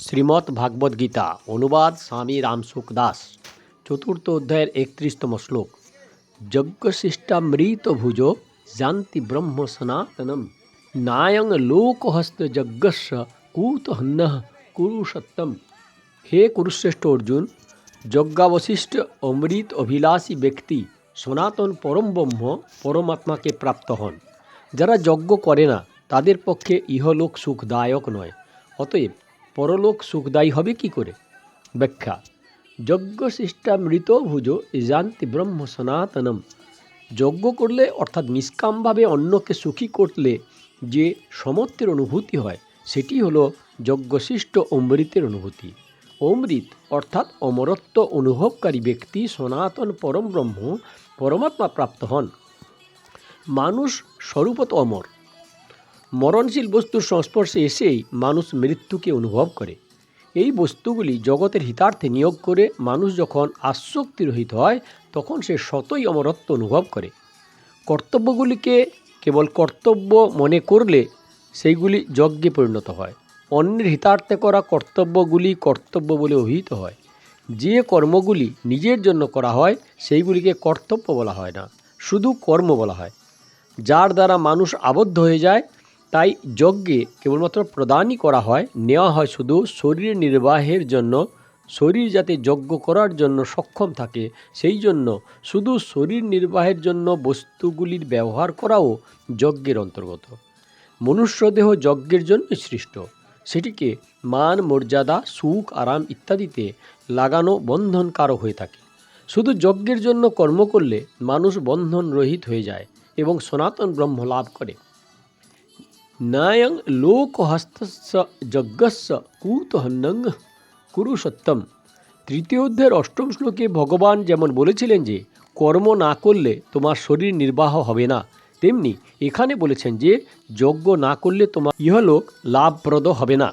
শ্রীমদ্ ভাগবত গীতা অনুবাদ স্বামী রামসুখ দাস। চতুর্থ অধ্যায়ের 31তম শ্লোক। যজ্ঞশিষ্টামৃত ভুজো যান্তি ব্রহ্ম সনাতনম নায়ং লোকহস্ত যজ্ঞস্য কূতহন্যঃ কুরুষোত্তম। হে কুরুশ্রেষ্ঠ অর্জুন, যজ্ঞাবশিষ্ট অমৃত অভিলাষী ব্যক্তি সনাতন পরম ব্রহ্ম পরমাত্মাকে প্রাপ্ত হন। যারা যজ্ঞ করে না তাদের পক্ষে ইহলোক সুখদায়ক নয়, অতএব পরলোক সুখদায়ী হবে কি করে? ব্যাখ্যা। যজ্ঞশিষ্টামৃত ভুজো যান্তি ব্রহ্ম সনাতনম। যজ্ঞ করলে অর্থাৎ নিষ্কামভাবে অন্যকে সুখী করলে যে সমত্বের অনুভূতি হয় সেটি হলো যজ্ঞশিষ্ট অমৃতের অনুভূতি। অমৃত অর্থাৎ অমরত্ব অনুভবকারী ব্যক্তি সনাতন পরম ব্রহ্ম পরমাত্মা প্রাপ্ত হন। মানুষ স্বরূপত অমর। মরণশীল বস্তুর সংস্পর্শে এসেই মানুষ মৃত্যুকে অনুভব করে। এই বস্তুগুলি জগতের হিতার্থে নিয়োগ করে মানুষ যখন আসক্তি রহিত হয় তখন সে স্বতই অমরত্ব অনুভব করে। কর্তব্যগুলিকে কেবল কর্তব্য মনে করলে সেইগুলি যজ্ঞে পরিণত হয়। অন্যের হিতার্থে করা কর্তব্যগুলি কর্তব্য বলে অভিহিত হয়। যে কর্মগুলি নিজের জন্য করা হয় সেইগুলিকে কর্তব্য বলা হয় না, শুধু কর্ম বলা হয়। যার দ্বারা মানুষ আবদ্ধ হয়ে যায় তাই যজ্ঞে কেবলমাত্র প্রদানই করা হয়, নেওয়া হয় শুধু শরীর নির্বাহের জন্য। শরীর যাতে যজ্ঞ করার জন্য সক্ষম থাকে সেই জন্য শুধু শরীর নির্বাহের জন্য বস্তুগুলির ব্যবহার করাও যজ্ঞের অন্তর্গত। মনুষ্যদেহ যজ্ঞের জন্য সৃষ্ট। সেটিকে মান মর্যাদা সুখ আরাম ইত্যাদিতে লাগানো বন্ধনকারক হয়ে থাকে। শুধু যজ্ঞের জন্য কর্ম করলে মানুষ বন্ধন রহিত হয়ে যায় এবং সনাতন ব্রহ্ম লাভ করে। নায়ং লোকহস্তস্য যজ্ঞস্য কূতহন্যং কুরুষোত্তম। তৃতীয় অধ্যায়ের 8ম শ্লোকে ভগবান যেমন বলেছিলেন যে কর্ম না করলে তোমার শরীর নির্বাহ হবে না, তেমনি এখানে বলেছেন যে যজ্ঞ না করলে তোমার ইহলোক লাভপ্রদ হবে না।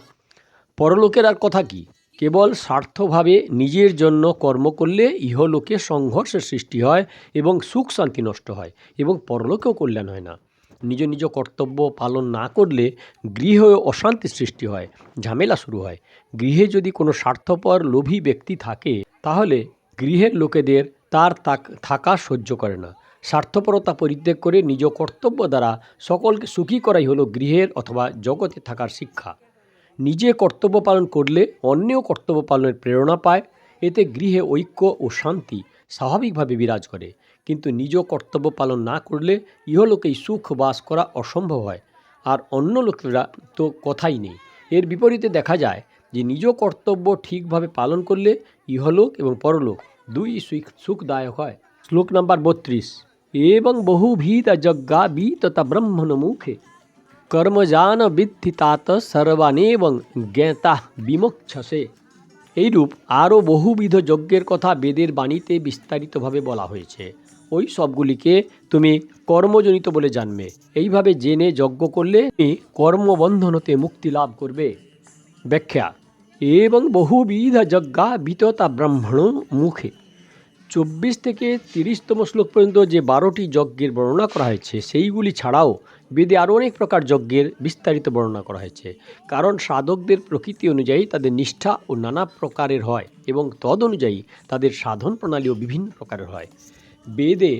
পরলোকের আর কথা কি? কেবল স্বার্থভাবে নিজের জন্য কর্ম করলে ইহলোকে সংঘর্ষের সৃষ্টি হয় এবং সুখ শান্তি নষ্ট হয় এবং পরলোকেও কল্যাণ হয় না। নিজ নিজ কর্তব্য পালন না করলে গৃহে অশান্তি সৃষ্টি হয়, ঝামেলা শুরু হয়। গৃহে যদি কোনো স্বার্থপর লোভী ব্যক্তি থাকে তাহলে গৃহের লোকেদের তার থাকা সহ্য করে না। স্বার্থপরতা পরিত্যাগ করে নিজ কর্তব্য দ্বারা সকলকে সুখী করাই হলো গৃহের অথবা জগতে থাকার শিক্ষা। নিজে কর্তব্য পালন করলে অন্যেও কর্তব্য পালনের প্রেরণা পায়। এতে গৃহে ঐক্য ও শান্তি স্বাভাবিকভাবে বিরাজ করে। কিন্তু নিজ কর্তব্য পালন না করলে ইহলোকেই সুখ বাস করা অসম্ভব হয়, আর অন্য লোকেরা তো কথাই নেই। এর বিপরীতে দেখা যায় যে নিজ কর্তব্য ঠিকভাবে পালন করলে ইহলোক এবং পরলোক দুই সুখদায়ক হয়। শ্লোক নাম্বার 32। এবং বহুবিধ যজ্ঞা বিততা ব্রহ্মণ মুখে কর্মজান বিদ্ধি তাত সর্বানেবং জ্ঞাতা বিমোক্ষসে। এইরূপ আরও বহুবিধ যজ্ঞের কথা বেদের বাণীতে বিস্তারিতভাবে বলা হয়েছে। ওই সবগুলিকে তুমি কর্মজনিত বলে জানবে। এইভাবে জেনে যজ্ঞ করলে তুমি কর্মবন্ধন হতে মুক্তি লাভ করবে। ব্যাখ্যা। এবং বহুবিধ যজ্ঞা বিততা ব্রাহ্মণ মুখে। 24 থেকে 30তম শ্লোক পর্যন্ত যে 12টি যজ্ঞের বর্ণনা করা হয়েছে সেইগুলি ছাড়াও বেদে আরও অনেক প্রকার যজ্ঞের বিস্তারিত বর্ণনা করা হয়েছে। কারণ সাধকদের প্রকৃতি অনুযায়ী তাদের নিষ্ঠা ও নানা প্রকারের হয় এবং তদ অনুযায়ী তাদের সাধন প্রণালীও বিভিন্ন প্রকারের হয়। বেদে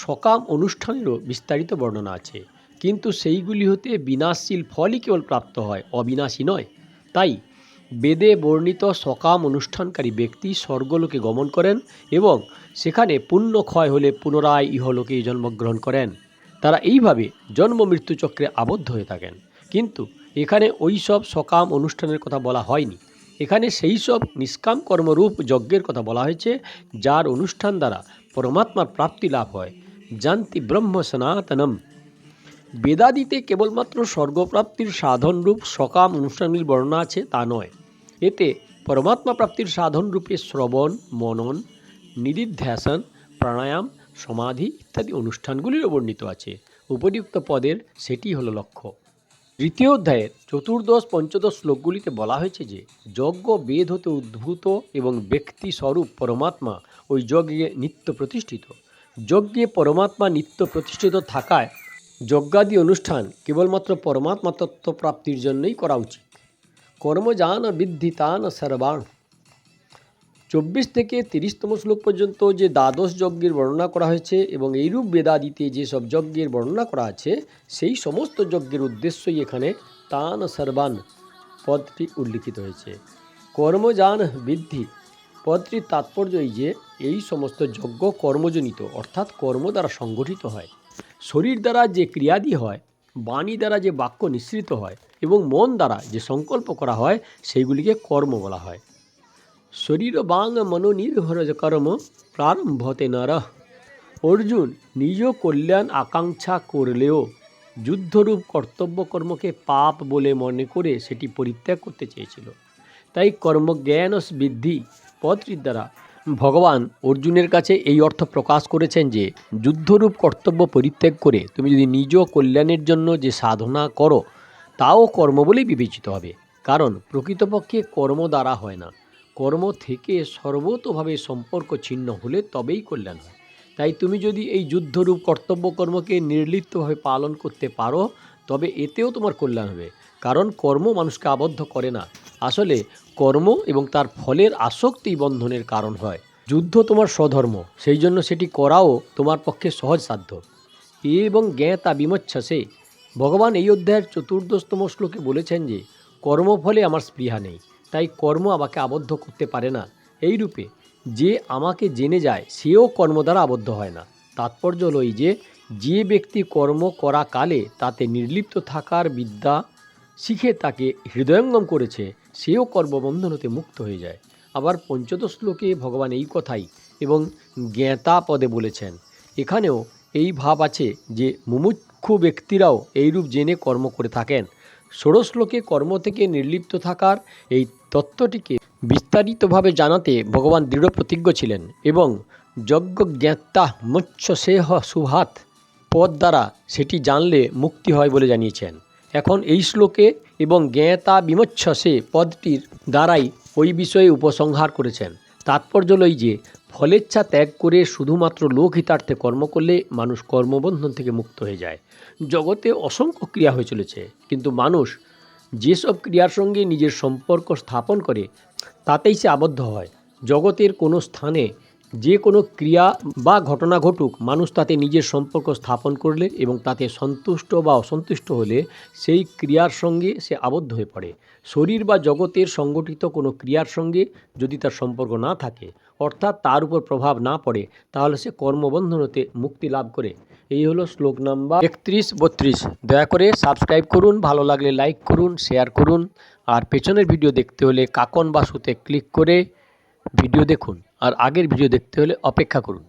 সকাম অনুষ্ঠানেরও বিস্তারিত বর্ণনা আছে, কিন্তু সেইগুলি হতে বিনাশশীল ফলই কেবল প্রাপ্ত হয়, অবিনাশী নয়। তাই বেদে বর্ণিত সকাম অনুষ্ঠানকারী ব্যক্তি স্বর্গলোকে গমন করেন এবং সেখানে পুণ্য ক্ষয় হলে পুনরায় ইহলোকে জন্মগ্রহণ করেন। তারা এইভাবে জন্ম মৃত্যু চক্রে আবদ্ধ হয়ে থাকেন। কিন্তু এখানে ওই সব সকাম অনুষ্ঠানের কথা বলা হয়নি। এখানে সেই সব নিষ্কাম কর্মরূপ যজ্ঞের কথা বলা হয়েছে যার অনুষ্ঠান দ্বারা পরমাত্মার প্রাপ্তি লাভ হয়। জান্তি ব্রহ্ম সনাতনম। বেদাদিতে কেবলমাত্র স্বর্গপ্রাপ্তির সাধনরূপ সকাম অনুষ্ঠানগুলির বর্ণনা আছে তা নয়। এতে পরমাত্মা প্রাপ্তির সাধনরূপে শ্রবণ মনন নিদিধ্যাসন প্রাণায়াম সমাধি ইত্যাদি অনুষ্ঠানগুলিরও বর্ণিত আছে। উপযুক্ত পদের সেটি হলো লক্ষ্য। তৃতীয় অধ্যায়ের 14-15 শ্লোকগুলিতে বলা হয়েছে যে যজ্ঞ বেদ হতে উদ্ভূত এবং ব্যক্তি স্বরূপ পরমাত্মা ওই যজ্ঞে নিত্য প্রতিষ্ঠিত। যজ্ঞে পরমাত্মা নিত্য প্রতিষ্ঠিত থাকায় যজ্ঞাদি অনুষ্ঠান কেবলমাত্র পরমাত্মা তত্ত্ব প্রাপ্তির জন্যই করা উচিত। কর্মজান বিদ্ধি তান সর্বাণ। 24 থেকে 30তম শ্লোক পর্যন্ত যে দ্বাদশ যজ্ঞের বর্ণনা করা হয়েছে এবং এইরূপ বেদাদিতে যেসব যজ্ঞের বর্ণনা করা আছে সেই সমস্ত যজ্ঞের উদ্দেশ্যই এখানে তান সর্বান পদটি উল্লিখিত হয়েছে। কর্মজান বিদ্ধি পদটির তাৎপর্য এই যে এই সমস্ত যজ্ঞ কর্মজনিত, অর্থাৎ কর্ম দ্বারা সংগঠিত হয়। শরীর দ্বারা যে ক্রিয়াদি হয়, বাণী দ্বারা যে বাক্য নিঃসৃত হয় এবং মন দ্বারা যে সংকল্প করা হয় সেইগুলিকে কর্ম বলা হয়। শরীর বাং মনোনির্ভর কর্ম প্রারম্ভতে নর। অর্জুন নিজ কল্যাণ আকাঙ্ক্ষা করলেও যুদ্ধরূপ কর্তব্য কর্মকে পাপ বলে মনে করে সেটি পরিত্যাগ করতে চেয়েছিল। তাই কর্মজ্ঞান বৃদ্ধি পদটির দ্বারা ভগবান অর্জুনের কাছে এই অর্থ প্রকাশ করেছেন যে যুদ্ধরূপ কর্তব্য পরিত্যাগ করে তুমি যদি নিজ কল্যাণের জন্য যে সাধনা করো তাও কর্ম বলেই বিবেচিত হবে, কারণ প্রকৃতপক্ষে কর্ম দ্বারা হয় না, কর্ম থেকে সর্বতোভাবে সম্পর্ক ছিন্ন হলে তবেই কল্যাণ হয়। তাই তুমি যদি এই যুদ্ধরূপ কর্তব্য কর্মকে নির্লিপ্তভাবে পালন করতে পারো তবে এতেও তোমার কল্যাণ হবে, কারণ কর্ম মানুষকে আবদ্ধ করে না। আসলে কর্ম এবং তার ফলের আসক্তি বন্ধনের কারণ হয়। যুদ্ধ তোমার স্বধর্ম, সেই জন্য সেটি করাও তোমার পক্ষে সহজসাধ্য। এবং জ্ঞাতা বিমচ্ছসে ভগবান এই অধ্যায়ের 14তম শ্লোকে বলেছেন যে কর্মফলে আমার স্পৃহা নেই, তাই কর্ম আমাকে আবদ্ধ করতে পারে না। এই রূপে যে আমাকে জেনে যায় সেও কর্ম দ্বারা আবদ্ধ হয় না। তাৎপর্য হল এই যে ব্যক্তি কর্ম করা কালে তাতে নির্লিপ্ত থাকার বিদ্যা শিখে তাকে হৃদয়ঙ্গম করেছে সেও কর্মবন্ধন হতে মুক্ত হয়ে যায়। আবার 15 শ্লোকে ভগবান এই কথাই এবং জ্ঞাতা পদে বলেছেন। এখানেও এই ভাব আছে যে মুমুক্ষু ব্যক্তিরাও এইরূপ জেনে কর্ম করে থাকেন। 16 শ্লোকে কর্ম থেকে নির্লিপ্ত থাকার এই তত্ত্বটিকে বিস্তারিতভাবে জানাতে ভগবান দৃঢ় প্রতিজ্ঞ ছিলেন এবং যজ্ঞ জ্ঞাতা মুচ্ছসেহ শুভাত পদ দ্বারা সেটি জানলে মুক্তি হয় বলে জানিয়েছেন। এখন এই শ্লোকে এবং জ্ঞাতা বিমচ্ছসে পদটির দ্বারাই ওই বিষয়ে উপসংহার করেছেন। তাৎপর্য হল এই যে ফলেচ্ছা ত্যাগ করে শুধুমাত্র লোকহিতার্থে কর্ম করলে মানুষ কর্মবন্ধন থেকে মুক্ত হয়ে যায়। জগতে অসংখ্য ক্রিয়া হয়ে চলেছে, কিন্তু মানুষ যেসব ক্রিয়ার সঙ্গে নিজের সম্পর্ক স্থাপন করে তাতেই সে আবদ্ধ হয়। জগতের কোনো স্থানে যে কোনো ক্রিয়া বা ঘটনা ঘটুক, মানুষ তাতে নিজের সম্পর্ক স্থাপন করলে এবং তাতে সন্তুষ্ট বা অসন্তুষ্ট হলে সেই ক্রিয়ার সঙ্গে সে আবদ্ধ হয়ে পড়ে। শরীর বা জগতের সংগঠিত কোনো ক্রিয়ার সঙ্গে যদি তার সম্পর্ক না থাকে, অর্থাৎ তার উপর প্রভাব না পড়ে, তাহলে সে কর্মবন্ধন হতে মুক্তি লাভ করে। এই হলো শ্লোক নাম্বার 31-32। দয়া করে সাবস্ক্রাইব করুন, ভালো লাগলে লাইক করুন, শেয়ার করুন, আর পেছনের ভিডিও দেখতে হলে কাকন বাসুতে ক্লিক করে ভিডিও দেখুন, আর আগের ভিডিও দেখতে হলে অপেক্ষা করুন।